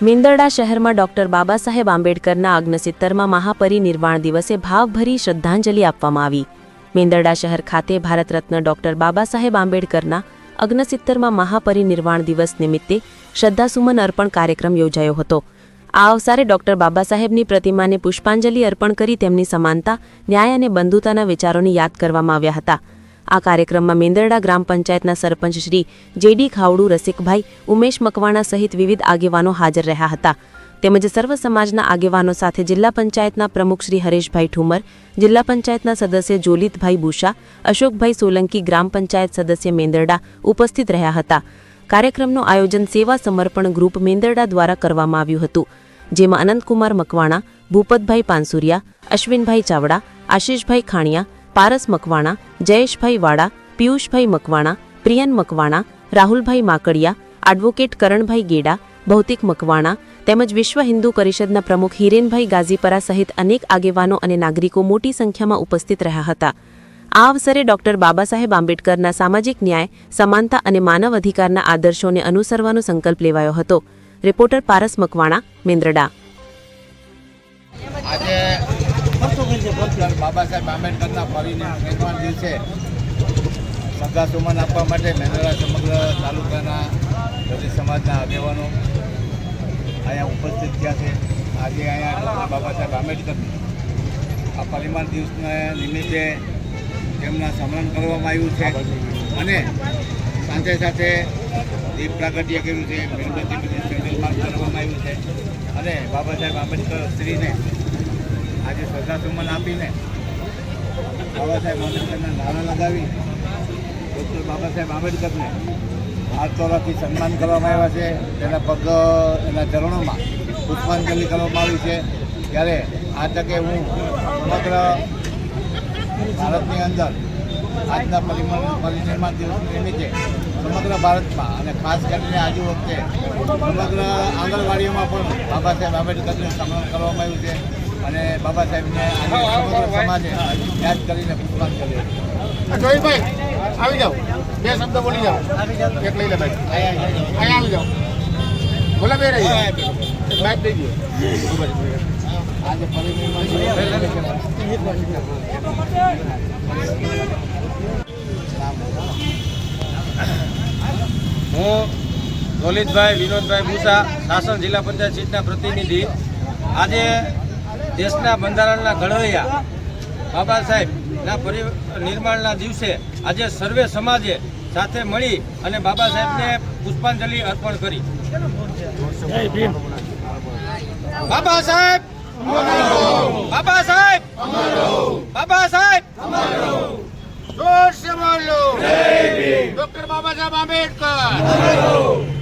મેંદરડા શહેરમાં ડોક્ટર બાબા સાહેબ આંબેડકરના 69માં મહાપરિનિર્વાણ દિવસે ભાવભરી શ્રદ્ધાંજલિ આપવામાં આવી। મેંદરડા શહેર ખાતે ભારત રત્ન ડોક્ટર બાબા સાહેબ આંબેડકરના 69માં મહાપરિનિર્વાણ દિવસ નિમિત્તે શ્રદ્ધાસુમન અર્પણ કાર્યક્રમ યોજાયો હતો। આ અવસરે ડોક્ટર બાબા સાહેબની પ્રતિમાને પુષ્પાંજલિ અર્પણ કરી તેમની સમાનતા, ન્યાય અને બંધુતાના વિચારોને યાદ કરવામાં આવ્યા હતા। આ કાર્યક્રમમાં મેંદરડા ગ્રામ પંચાયતના સરપંચ શ્રી જેડી ખાવડુ રસિકભાઈ, ઉમેશ મકવાણા સહિત વિવિધ આગેવાનો હાજર રહ્યા હતા। તેમજ સર્વ સમાજના આગેવાનો સાથે જિલ્લા પંચાયતના પ્રમુખ શ્રી હરેશભાઈ ઠુમર, જિલ્લા પંચાયતના સદસ્ય જોલિતભાઈ બુશા, અશોકભાઈ સોલંકી, ગ્રામ પંચાયત સદસ્ય મેંદરડા ઉપસ્થિત રહ્યા હતા। કાર્યક્રમનું આયોજન સેવા સમર્પણ ગ્રુપ મેંદરડા દ્વારા કરવામાં આવ્યું હતું, જેમાં અનંતકુમાર મકવાણા, ભૂપતભાઈ પાનસુરિયા, અશ્વિનભાઈ ચાવડા, આશીષભાઈ ખાણિયા, પારસ મકવાણા, જયેશભાઈ વાડા, પિયુષભાઈ મકવાણા, પ્રિયન મકવાણા, રાહુલભાઈ માકડિયા, એડવોકેટ કરણભાઈ ગેડા, ભૌતિક મકવાણા તેમજ વિશ્વ હિન્દુ પરિષદના પ્રમુખ હિરેનભાઈ ગાઝીપરા સહિત અનેક આગેવાનો અને નાગરિકો મોટી સંખ્યામાં ઉપસ્થિત રહ્યા હતા। આ અવસરે ડોક્ટર બાબા સાહેબ આંબેડકરના સામાજિક ન્યાય, સમાનતા અને માનવ અધિકારના આદર્શોને અનુસરવાનો સંકલ્પ લેવાયો હતો। રિપોર્ટર પારસ મકવાણા, મેંદરડા। બાબા સાહેબ આંબેડકરના પરિનિર્વાણ દિવસે શ્રદ્ધાસુમન આપવા માટે મેંદરડા સમગ્ર તાલુકાના બધી સમાજના આગેવાનો અહીંયા ઉપસ્થિત થયા છે। આજે અહીંયા બાબા સાહેબ આંબેડકરની આ પરિનિર્વાણ દિવસના નિમિત્તે તેમના સ્મરણ કરવામાં આવ્યું છે અને સાથે સાથે દીપ પ્રાગટ્ય કર્યું છે, મીણબત્તી નિર્માણ કરવામાં આવ્યું છે અને બાબા સાહેબ આંબેડકર શ્રીને આજે શ્રદ્ધાસુમન આપીને બાબા સાહેબ આંબેડકરના નારા લગાવી ડૉક્ટર બાબા સાહેબ આંબેડકરને હાથ તોરાથી સન્માન કરવામાં આવ્યા છે। તેના પગ, એના ચરણોમાં પુષ્પાંજલિ કરવામાં આવી છે। ત્યારે આ તકે હું સમગ્ર ભારતની અંદર આજના પરિનિર્વાણ દિવસ નિમિત્તે સમગ્ર ભારતમાં અને ખાસ કરીને આજુ વખતે સમગ્ર આંગણવાડીઓમાં પણ બાબા સાહેબ આંબેડકરને સ્મરણ કરવામાં આવ્યું છે અને બાબા સાહેબને આજે સમગ્ર સમાજે યાદ કરીને પુષ્પાંજલિ જોઈભાઈ આવી જાઓ, બે શબ્દ બોલી જાઓ, એક લઈ લે ભાઈ, અહીંયા આવી જાઓ, બોલા બે રહી બાઇક દઈ દો। આજે પરિનિર્વાણ હું જોલિતભાઈ વિનોદભાઈ બુશા, શાસન જિલ્લા પંચાયત સીટના પ્રતિનિધિ। આજે દેશના બંધારણના ઘડવૈયા બાબા સાહેબના પરિનિર્વાણના દિવસે આજે સર્વે સમાજે સાથે મળી અને બાબા સાહેબને પુષ્પાંજલિ અર્પણ કરી। બાબા સાહેબ, બાબા સાહેબ, બાબા સાહેબ, जोर से बोलो, डॉक्टर बाबा साहब आम्बेडकर।